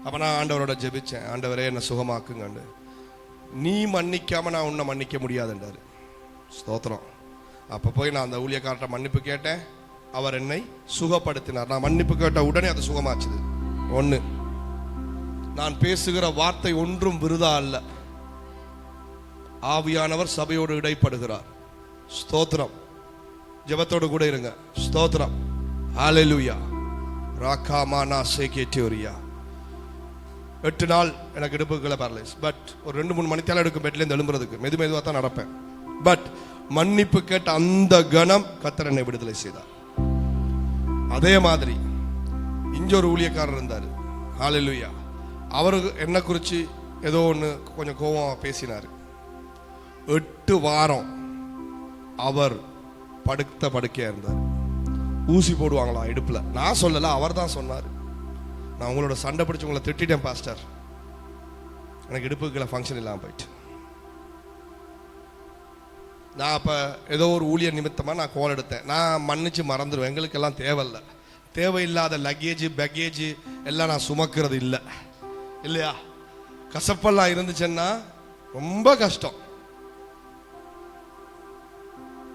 அப்ப நான் ஆண்டவரோட ஜெபிச்சேன், ஆண்டவரே என்ன சுகமாக்குங்க. நீ மன்னிக்காம நான் உன்னை மன்னிக்க முடியாதுன்றாரு. ஸ்தோத்திரம். அப்ப போய் நான் அந்த ஊழியக்காரர்கிட்ட மன்னிப்பு கேட்டேன். அவர் என்னை சுகப்படுத்தினார். நான் மன்னிப்பு கேட்ட உடனே அது சுகமாச்சுது. ஒன்று, நான் பேசுகிற வார்த்தை ஒன்றும் விருதா அல்ல. ஆவியானவர் சபையோடு இடைப்படுகிறார். ஸ்தோத்திரம். ஜெபத்தோடு கூட இருங்க. ஸ்தோத்திரம். ஹல்லேலூயா. ராகாமானா சேகேட்டியோரியா. 8 நாள் எனக்கு இடுப்புகளை பேரலைஸ். பட் ஒரு 2-3 மணித்தால எடுக்கும் பெட்லேருந்து எழும்புறதுக்கு மெதுவாக தான் நடப்பேன். பட் மன்னிப்பு கேட்ட அந்த கணம் கர்த்தர் என்னை விடுதலை செய்தார். அதே மாதிரி இங்க ஒரு ஊழியக்காரர் இருந்தார். ஹல்லேலூயா. அவருக்கு என்ன குறித்து ஏதோ ஒன்று கொஞ்சம் கோபமாக பேசினார். 8 வாரம் அவர் படுக்கையா இருந்தார். ஊசி போடுவாங்களா இடுப்புல? நான் சொல்லல, அவர் தான் சொன்னார். நான் உங்களோட சண்டை பிடிச்சி உங்களை திட்டிட்டேன் பாஸ்டர், எனக்கு இடுப்புக்குள்ள ஃபங்க்ஷன் இல்லாமல் போயிட்டு. நான் அப்போ ஏதோ ஒரு ஊழியர் நிமித்தமாக நான் கோல் எடுத்தேன். நான் மன்னிச்சு மறந்துடுவேன். எங்களுக்கெல்லாம் தேவையில்லை. தேவையில்லாத லக்கேஜ் பேக்கேஜ் எல்லாம் நான் சுமக்கிறது இல்லை, இல்லையா? கசப்பெல்லாம் இருந்துச்சுன்னா ரொம்ப கஷ்டம்.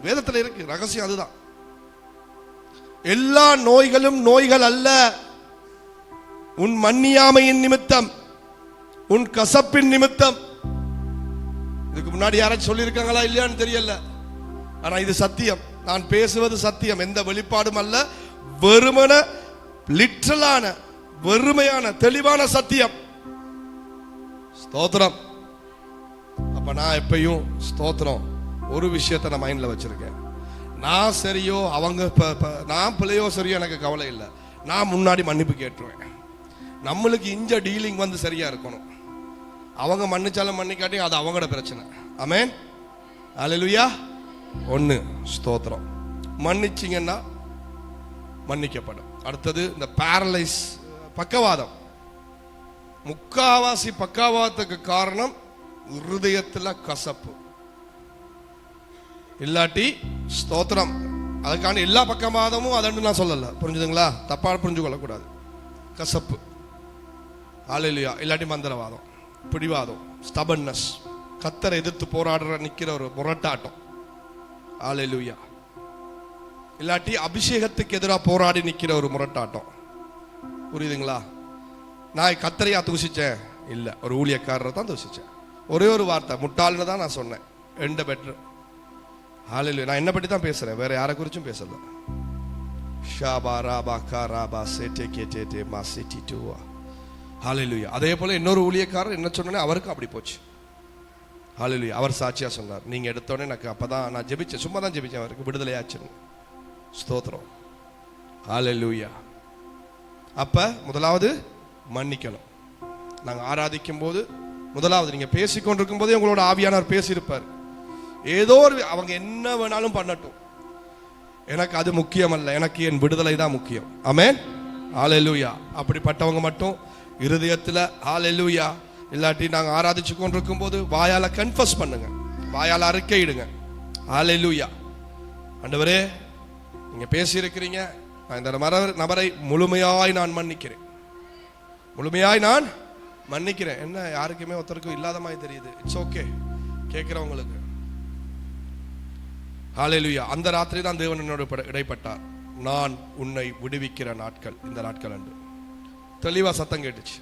வேதத்தில் இருக்கு ரகசியம், அதுதான். எல்லா நோய்களும் நோய்கள் அல்ல. உன் மன்னியாமையின் நிமித்தம், உன் கசப்பின் நிமித்தம். இதுக்கு முன்னாடி யாராச்சும் சொல்லியிருக்காங்களா இல்லையான்னு தெரியல. ஆனா இது சத்தியம். நான் பேசுவது சத்தியம், எந்த வெளிப்பாடும் அல்ல. வெறுமன லிட்டரலான வெறுமையான தெளிவான சத்தியம். ஸ்தோத்திரம். அப்ப நான் எப்பயும் ஸ்தோத்திரம் ஒரு விஷயத்தை நான் மைண்ட்ல வச்சிருக்கேன். நான் சரியோ அவங்க நான் பிள்ளையோ சரியோ எனக்கு கவலை இல்லை. நான் முன்னாடி மன்னிப்பு கேட்டுருவேன். நம்மளுக்கு இஞ்ச டீலிங் வந்து சரியா இருக்கணும். அவங்க மன்னிச்சாலும் மன்னிக்காட்டி அது அவங்களோட பிரச்சனை. ஆமென். ஹல்லேலூயா. 1 ஸ்தோத்திரம். மன்னிச்சிங்கன்னா மன்னிக்கப்படும். அடுத்தது இந்த பேரலைஸ், பக்கவாதம். முக்காவாசி பக்கவாதத்துக்கு காரணம் இருதயத்துல கசப்பு. இல்லாட்டி ஸ்தோத்திரம். அதுக்கான எல்லா பக்கவாதமும் அதன்னு நான் சொல்லல, புரிஞ்சுதுங்களா? தப்பா புரிஞ்சு கொள்ளக்கூடாது. கசப்பு. ஹல்லேலூயா. இல்லாட்டி மந்திரவாதம், பிடிவாதம், ஸ்டபன்னஸ், கர்த்தரை எதிர்த்து போராடுற நிக்கிற ஒரு முரட்டாட்டம். ஹல்லேலூயா. இல்லாட்டி அபிஷேகத்துக்கு எதிராக போராடி நிக்கிற ஒரு முரட்டாட்டம். புரியுதுங்களா? நான் கர்த்தரையா தூசிச்சேன்? இல்லை, ஒரு ஊழியக்காரரை தான் தூசிச்சேன். ஒரே ஒரு வார்த்தை, முட்டாள்னு தான் நான் சொன்னேன். எந்த பெட்டர். ஹல்லேலூயா. நான் என்ன பற்றி தான் பேசுறேன், வேற யாரை குறிச்சும் பேசல. ஷாபா ராபா காராபா சேட்டே கேட்டே மா சிட்டி டூவா. ஹல்லேலூயா. அதே போல இன்னொரு ஊழியக்காரர் என்ன சொன்னே அவருக்கு அப்படி போச்சு. ஹல்லேலூயா. அவர் சாட்சியா சொன்னார், நீங்க எடுத்தோடனே எனக்கு அப்பதான் நான் ஜெபிச்சேன், சும்மா தான் ஜெபிச்சேன், அவருக்கு விடுதலையாச்சுன்னு. ஸ்தோத்திரம். ஹல்லேலூயா. அப்ப முதலாவது மன்னிக்கணும். நாங்க ஆராதிக்கும் போது முதலாவது நீங்க பேசிக்கொண்டிருக்கும் போதே உங்களோட ஆவியானவர் பேசியிருப்பார். ஏதோ ஒரு அவங்க என்ன வேணாலும் பண்ணட்டும், எனக்கு அது முக்கியம் அல்ல, எனக்கு என் விடுதலை தான் முக்கியம். ஆமென். ஹல்லேலூயா. அப்படிப்பட்டவங்க மட்டும் இருதயத்துல ஹல்லேலூயா. இல்லாட்டி நாங்க ஆராதிச்சு கொண்டிருக்கும் போது வாயால கன்ஃபஸ் பண்ணுங்க, வாயால அறிக்கையிடுங்க. ஹல்லேலூயா. ஆண்டவரே, நீங்க பேசி இருக்கிறீங்க, நான் இந்த நபரை முழுமையாய் நான் மன்னிக்கிறேன், முழுமையாய் நான் மன்னிக்கிறேன். என்ன யாருக்குமே ஒருத்தருக்கும் இல்லாத மாதிரி தெரியுது. இட்ஸ் ஓகே கேட்கிறவங்களுக்கு. ஹல்லேலூயா. அந்த ராத்திரி தான் தேவன் என்னோடு இடைப்பட்டார். நான் உன்னை விடுவிக்கிற நாட்கள் இந்த நாட்கள் அன்று தெளிவா சத்தம் கேட்டுச்சு.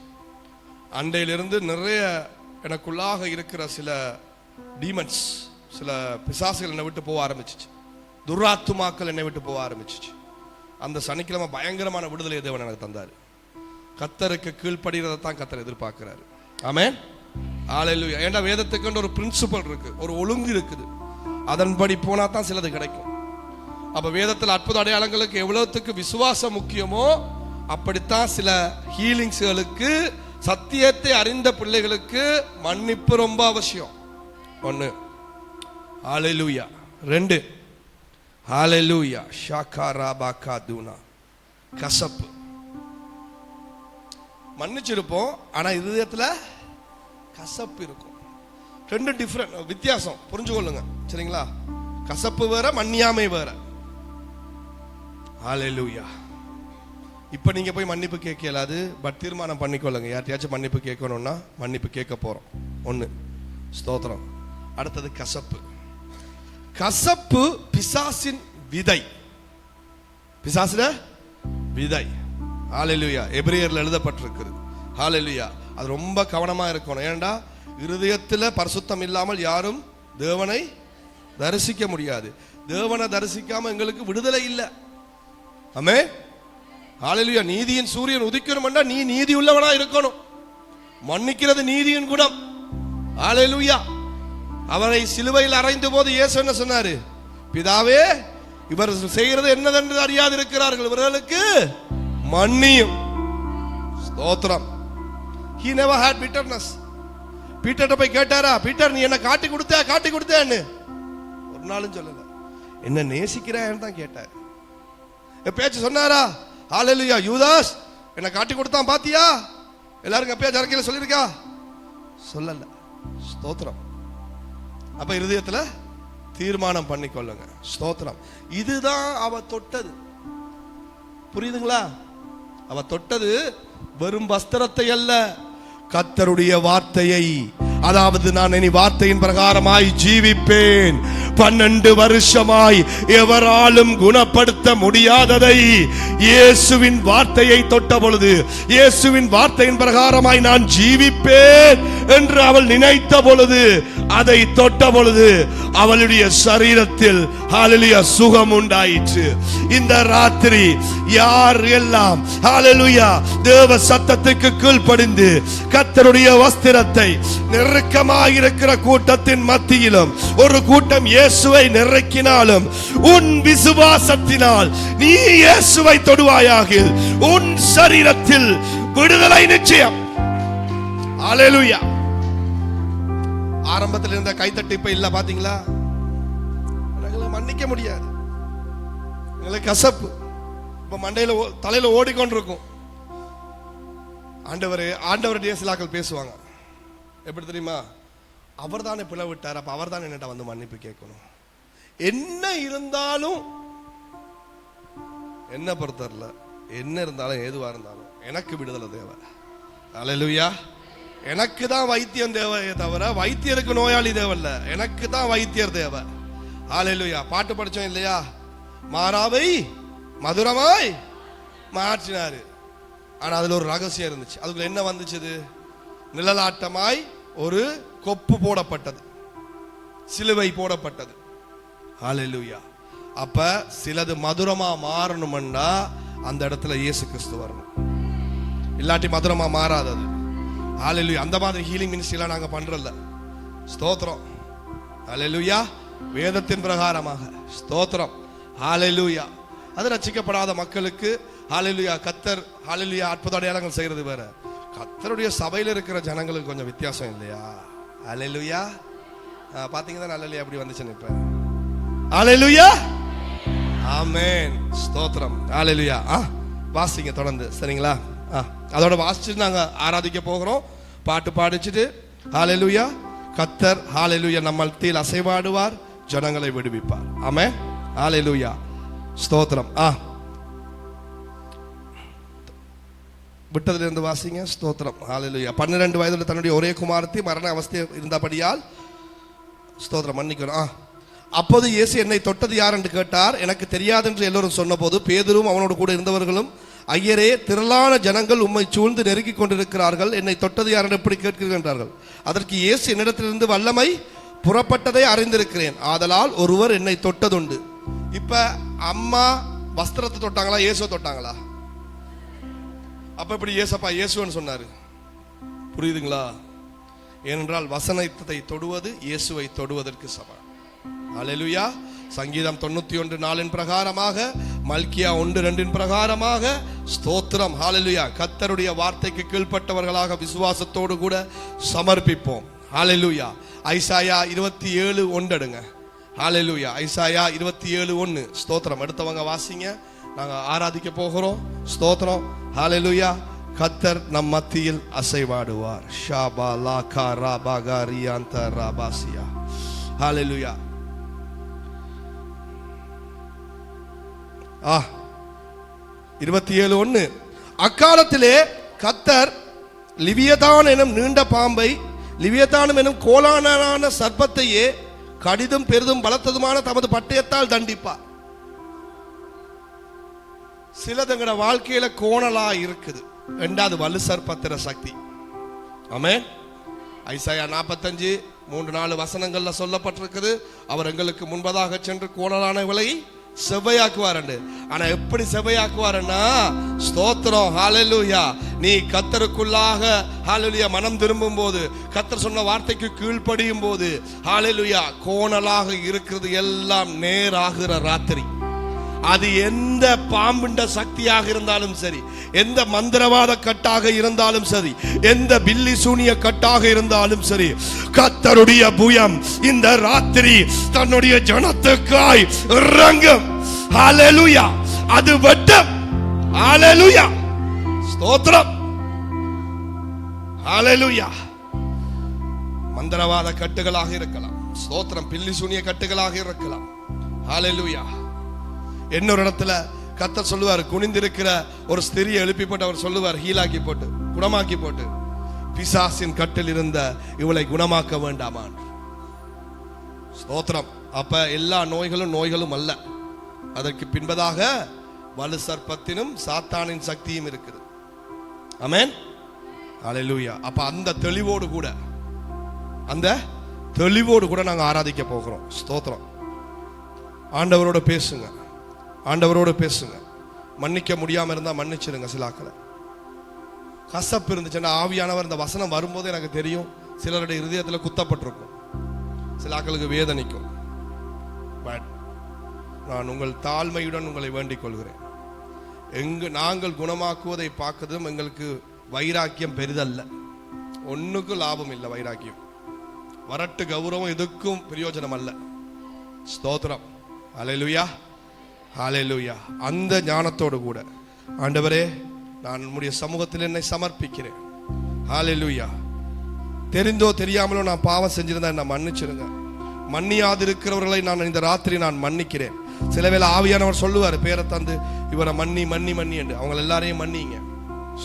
அண்டையிலிருந்து நிறைய எனக்குள்ளாக இருக்கிற சில டீமன்ஸ், சில பிசாசுகள் என்னை விட்டு போக ஆரம்பிச்சிச்சு. துராத்துமாக்கள் என்னை விட்டு போக ஆரம்பிச்சிச்சு. அந்த சனிக்கிழமை பயங்கரமான விடுதலை தேவன் எனக்கு தந்தார். கர்த்தருக்கு கீழ்ப்படுகிறதை தான் கர்த்தர் எதிர்பார்க்கிறாரு. ஆமென். ஹல்லேலூயா. ஏன்னா வேதத்துக்கு ஒரு பிரின்சிபல் இருக்கு, ஒரு ஒழுங்கு இருக்குது. அதன்படி போனா தான் சிலது கிடைக்கும். அப்ப வேதத்தில் அற்புத அடையாளங்களுக்கு எவ்வளவுக்கு விசுவாசம் முக்கியமோ அப்படித்தான் சில ஹீலிங்ஸ்களுக்கு, சத்தியத்தை அறிந்த பிள்ளைகளுக்கு மன்னிப்பு ரொம்ப அவசியம். 1. ஹல்லேலூயா. 2. ஹல்லேலூயா. ஷாகாராபாகா தூனா. கசப்பு. மன்னிச்சிருப்போம், ஆனா இதயத்துல கசப்பு இருக்கும். 2 டிஃபரண்ட், வித்தியாசம், புரிஞ்சு கொள்ளுங்க. சரிங்களா? கசப்பு வேற, மன்னியாமை வேற. ஹல்லேலூயா. இப்ப நீங்க போய் மன்னிப்பு கேட்க இயலாது. பட் தீர்மானம் பண்ணிக்கொள்ளுங்க, யார்ட்டையாச்சும் மன்னிப்பு கேட்கணும்னா மன்னிப்பு கேட்க போறோம். 1 ஸ்தோத்திரம். அடுத்தது கசப்பு. கசப்பு பிசாசின் விதை, பிசாசுல விதை. ஹalleluya. எபிரேயர்ல எழுதப்பட்டிருக்கிறது. ஹalleluya. அது ரொம்ப கவனமா இருக்கணும். ஏண்டா இருதயத்தில் பரிசுத்தம் இல்லாமல் யாரும் தேவனை தரிசிக்க முடியாது. தேவனை தரிசிக்காம எங்களுக்கு விடுதலை இல்லை. ஆமென். ஹalleluya. நீதியின் சூரியன் உதிக்கணும்னா நீ நீதி உள்ளவனா இருக்கணும். மன்னிக்கிறது நீதியின் குணம். ஹalleluya. அவரை சிலுவையில் அறைந்த போது இயேசு என்ன சொன்னாரு? பிதாவே, இவர் செய்கிறது என்னதென்று அறியாது இருக்கிறார்கள், இவர்களுக்கு மன்னியும். ஸ்தோத்திரம். He never had bitterness. பீட்டர்ட்ட போய் கேட்டாரா, பீட்டர் நீ என்ன காட்டி கொடுத்தேன்னு? ஒரு நாளும் சொல்லல. என்ன நேசிக்கிறான்னு தான் கேட்டார். பேச்சு சொன்னாரா? ஹalleluya. யூதாஸ் என்ன காட்டி கொடுத்தான் பாத்தியா? எல்லாரும் எப்பயாச்சும் அறிக்கையில சொல்லிருக்கா? சொல்லல. ஸ்தோத்திரம். அப்ப இருதயத்துல தீர்மானம் பண்ணிக்கொள்ளுங்க. ஸ்தோத்திரம். இதுதான் அவ தொட்டது. புரியுதுங்களா? அவ தொட்டது வெறும் வஸ்திரத்தை அல்ல, கர்த்தருடைய வார்த்தையை. அதாவது நான் இனி வார்த்தையின் பிரகாரமாய் ஜீவிப்பேன். 12 வருஷமாய் எவராலும் குணப்படுத்த முடியாததை இயேசுவின் வார்த்தையை தொட்ட பொழுது, இயேசுவின் வார்த்தையின் பிரகாரமாய் நான் ஜீவிப்பேன் என்று அவள் நினைத்த பொழுது, அதை தொட்ட பொழுது அவளுடைய சரீரத்தில் ஹalleluya சுகம் உண்டாயிற்று. இந்த ராத்திரி யார் எல்லாம் ஹalleluya தேவ சத்தத்துக்கு கீழ்ப்படிந்து கர்த்தருடைய வஸ்திரத்தை நெருக்கமாக இருக்கிற கூட்டத்தின் மத்தியிலும் ஒரு கூட்டம் இயேசுவை நெருக்கினாலும் உன் விசுவாசத்தினால் நீ இயேசுவை தொடுவாயாக, உன் சரீரத்தில் விடுதலை நிச்சயம். ஹalleluya. ஆரம்பத்தில் இருந்த கைத்தட்டு இப்ப இல்ல. பாத்தீங்களா? மன்னிக்க முடியாது. எங்களுக்கு கசப்பு இப்ப மண்டையில தலையில ஓடிக்கொண்டிருக்கும். ஆண்டவர் சிலாக்கள் பேசுவாங்க. எப்படி தெரியுமா? அவர் தானே பிளவிட்டார், அப்ப அவர் தான் என்னட்ட வந்து மன்னிப்பு கேட்கணும். என்ன இருந்தாலும், என்ன பொறுத்தவரையில என்ன இருந்தாலும் எதுவா இருந்தாலும் எனக்கு விடுதலை தேவை. ஹalleluya. எனக்கு தான் வைத்தியம் தேவையே தவிர வைத்தியருக்கு நோயாளி தேவையில்ல. எனக்கு தான் வைத்தியர் தேவை. ஹalleluya. பாட்டு படிச்சோம் இல்லையா? மாறாவை மதுரமாய் மாற்றினாரு. ஆனா அதுல ஒரு ரகசியம் இருந்துச்சு. அதுக்குள்ள என்ன வந்துச்சு? நிழலாட்டமாய் ஒரு கொப்பு போடப்பட்டது, சிலுவை போடப்பட்டது. ஹalleluya. அப்ப சிலது மதுரமா மாறணும்னா அந்த இடத்துல இயேசு கிறிஸ்து வரணும். இல்லாட்டி மதுரமா மாறாதது. ஹalleluya. அந்த மாதிரி ஹீலிங் மினிஸ்ட்ரி எல்லாம் நாங்க பண்றல. ஸ்தோத்திரம். ஹalleluya. வேதத்தின் பிரகாரமாக. ஸ்தோத்திரம். ஹalleluya. அது ரட்சிக்கப்படாத மக்களுக்கு ஹalleluya கர்த்தர் ஹalleluya அற்புத அடையாளங்கள் செய்யறது வேற. கர்த்தருடைய சபையில இருக்கிற ஜனங்களுக்கு கொஞ்சம் வித்தியாசம் இல்லையா? ஹalleluya. பாத்தீங்கன்னா ஹalleluya அப்படி வந்துச்சுன்னு இப்ப. ஹalleluya. ஆமென். ஸ்தோத்திரம். ஹalleluya. வாசிங்க தொடர்ந்து. சரிங்களா? அதோட வாசிச்சுட்டு நாங்க ஆராதிக்க போகிறோம். பாட்டு பாடிச்சுட்டு ஹalleluya கர்த்தர் ஹalleluya நம்ம மத்தியில் அசைவாடுவார், ஜனங்களை விடுவிப்பார். ஆமென். ஹalleluya. ஸ்தோத்திரம். விட்டதிலிருந்து வாசிங்க. ஸ்தோத்திரம். ஹalleluya. 12 வயதில் தன்னுடைய ஒரே குமாரத்தி மரண அவஸ்தை இருந்தபடியால் ஸ்தோத்திரம் மன்னிக்கணும். அப்போது இயேசு என்னை தொட்டது யார் என்று கேட்டார். எனக்கு தெரியாது என்று எல்லோரும் சொன்னபோது பேதுரும் அவனோடு கூட இருந்தவர்களும், ஐயரே, திரளான ஜனங்கள் உம்மை சூழ்ந்து நெருக்கிக் கொண்டிருக்கிறார்கள், என்னை தொட்டது யார் என்று எப்படி கேட்கிறீர்கள் என்றார்கள். அதற்கு இயேசு என்னிடத்திலிருந்து வல்லமை புறப்பட்டதை அறிந்திருக்கிறேன், ஆதலால் ஒருவர் என்னை தொட்டதுண்டு. இப்ப அம்மா வஸ்திரத்தை தொட்டாங்களா, இயேசுவை தொட்டாங்களா? அப்ப இப்படி இயேசப்பா இயேசுன்னு சொன்னாரு. புரியுதுங்களா? ஏனென்றால் வசனத்தை தொடுவது இயேசுவை தொடுவதற்கு சமம். ஹalleluya. சங்கீதம் 91:4 பிரகாரமாக, மல்கியா 1:2 பிரகாரமாக ஸ்தோத்திரம். ஹalleluya. கர்த்தருடைய வார்த்தைக்கு கீழ்ப்பட்டவர்களாக விசுவாசத்தோடு கூட சமர்ப்பிப்போம். ஹalleluya. ஐசாயா 27:1 எடுங்க. ஹalleluya. ஐசாயா 27:1. ஸ்தோத்திரம். எடுத்தவங்க வாசிங்க. நாங்க ஆராதிக்க போகிறோம். ஸ்தோத்திரம். ஹalleluya. கர்த்தர் நம் மத்தியில் அசைவாடுவார். ஷாபா லாகா ராபா ரியாந்த ராபாசியா. ஹalleluya. 27:1. அக்காலத்திலே கர்த்தர் லிவியதான் எனும் நீண்ட பாம்பை, லிவியதானம் எனும் கோலான சர்ப்பத்தையே கடிதும் பெரிதும் பலத்ததுமான தமது பட்டயத்தால் தண்டிப்பார். சிலதுங்கட வாழ்க்கையில கோணலா இருக்குது. ரெண்டாவது வலு சர்ப்பத்திர சக்தி. ஆமென். ஐசாயா 45 3-4 வசனங்கள்ல சொல்லப்பட்டிருக்குது, அவர் எங்களுக்கு முன்பதாக சென்று கோணலானவளை செவ்வையாக்குவார். ஆனா எப்படி செவ்வையாக்குவார்னா, ஸ்தோத்திரம், ஹalleluya, நீ கர்த்தருக்குள்ளாக ஹalleluya மனம் திரும்பும் போது, கர்த்தர் சொன்ன வார்த்தைக்கு கீழ்ப்படியும் போது, ஹalleluya, கோணலாக இருக்கிறது எல்லாம் நேராகிற ராத்திரி. அது எந்த பாம்புண்ட சக்தியாக இருந்தாலும் சரி, எந்த மந்திரவாத கட்டாக இருந்தாலும் சரி, எந்த பில்லி சூனிய கட்டாக இருந்தாலும் சரி, கர்த்தருடைய புயம் இந்த ராத்திரி தன்னுடைய ஜனத்துக்காய் இறங்கும். ஹalleluya. அது வெட்டும். ஹalleluya. ஸ்தோத்திரம். ஹalleluya. மந்திரவாத கட்டுகளாக இருக்கலாம், ஸ்தோத்திரம், பில்லி சூனிய கட்டுகளாக இருக்கலாம். ஹalleluya. இன்னொரு இடத்துல கர்த்தர் சொல்லுவார், குனிந்திருக்கிற ஒரு ஸ்திரியை எழுப்பி போட்டு அவர் சொல்லுவார், ஹீலாக்கி போட்டு, குணமாக்கி போட்டு, பிசாசின் கட்டில் இருந்த இவளை குணமாக்க வேண்டாமா? ஸ்தோத்திரம். அப்ப எல்லா நோய்களும் அல்ல, அதற்கு பின்பதாக வலு சர்ப்பத்தினும் சாத்தானின் சக்தியும் இருக்குது. ஆமென். ஹalleluya. அப்ப அந்த தெளிவோடு கூட நாங்க ஆராதிக்க போகிறோம். ஸ்தோத்திரம். ஆண்டவரோட பேசுங்க, ஆண்டவரோடு பேசுங்க. மன்னிக்க முடியாம இருந்தா மன்னிச்சிருங்க. சிலாக்களை கசப்பு இருந்துச்சுன்னா, ஆவியானவர் இந்த வசனம் வரும்போது எனக்கு தெரியும், சிலருடைய இருதயத்தில் குத்தப்பட்டிருக்கும், சிலாக்களுக்கு வேதனைக்கும். பட் நான் உங்கள் தாழ்மையுடன் உங்களை வேண்டிக் கொள்கிறேன். நாங்கள் குணமாக்குவதை பார்க்கறதும் எங்களுக்கு வைராக்கியம் பெரிதல்ல, ஒன்னுக்கும் லாபம் இல்லை. வைராக்கியம், வரட்டு கௌரவம் எதுக்கும் பிரயோஜனம் அல்ல. ஸ்தோத்திரம். ஹalleluya. ஹalleluya. அந்த ஞானத்தோடு கூட, ஆண்டவரே, நான் உம்முடைய சமூகத்தில் என்னை சமர்ப்பிக்கிறேன். ஹalleluya. தெரிந்தோ தெரியாமலோ நான் பாவம் செஞ்சிருந்தா என்ன மன்னிச்சிருங்க. மன்னியாது இருக்கிறவர்களை நான் இந்த ராத்திரி நான் மன்னிக்கிறேன். சில வேளை ஆவியானவர் சொல்லுவார், பேரை தந்து இவரை மன்னி மன்னி மன்னி என்று, அவங்க எல்லாரையும் மன்னிங்க.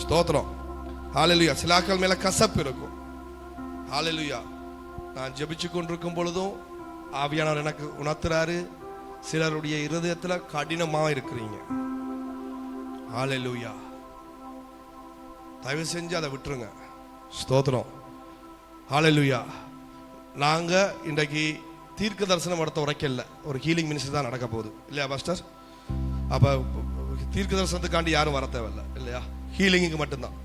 ஸ்தோத்திரம். ஹalleluya. சிலாக்கள் மேல கசப்பு இருக்கும். ஹalleluya. நான் ஜெபிச்சு கொண்டிருக்கும் பொழுதும் ஆவியானவர் எனக்கு உணர்த்துறாரு, சிலருடைய இருதயத்துல கடினமா இருக்கிறீங்க. ஹalleluya. தயவு செஞ்சு அதை விட்டுருங்க. ஸ்தோத்திரம். ஹalleluya. நாங்க இன்றைக்கு தீர்க்க தரிசனம் நடத்த உரைக்கல, ஒரு ஹீலிங் மினிஸ்ட்ரி தான் நடக்க போகுது இல்லையா பாஸ்டர்? அப்ப தீர்க்க தரிசனத்துக்காண்டி யாரும் வர தேவையில்லை இல்லையா, ஹீலிங்குக்கு மட்டும்தான்.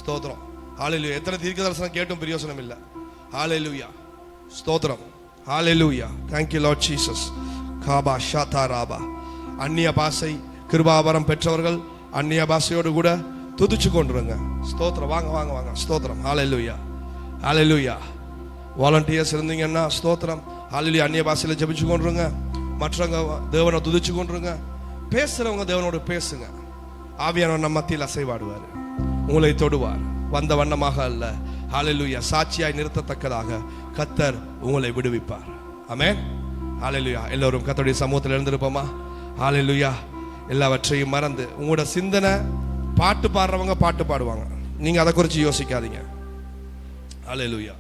ஸ்தோத்திரம். ஹalleluya. எத்தனை தீர்க்க தரிசனம் கேட்டும் பிரயோசனம் இல்லை. ஹalleluya. ஸ்தோத்திரம். ஹalleluya. Thank you Lord Jesus. Kaapa ஷாதா Rafah. அந்நிய பாஷை கிருபாவரம் பெற்றவர்கள் அந்நிய பாஷையோடு கூட துதிச்சு கொண்டுருங்க. ஸ்தோத்திரம். வாங்க வாங்க வாங்க. ஸ்தோத்திரம். ஹalleluya. ஹalleluya. வாலண்டியர்ஸ் இருந்தீங்கன்னா ஸ்தோத்திரம். ஹalleluya. அந்நிய பாஷையில ஜெபிச்சு கொண்டுருங்க. மற்றவங்க தேவனை துதிச்சு கொண்டுருங்க. பேசுறவங்க தேவனோடு பேசுங்க. ஆவியானவர் நம்ம மத்தியில் அசைவாடுவார், உங்களை தொடுவார். வந்த வண்ணமாக அல்ல, ஹalleluya, சாட்சியாய் நிறுத்தத்தக்கதாக கர்த்தர் உங்களை விடுவிப்பார். ஆமென். ஹalleluya. எல்லோரும் கர்த்தருடைய சமூகத்தில் எழுந்திருப்போமா? ஹalleluya. எல்லாவற்றையும் மறந்து உங்களோட சிந்தனை, பாட்டு பாடுறவங்க பாட்டு பாடுவாங்க, நீங்க அதை குறித்து யோசிக்காதீங்க. ஹalleluya.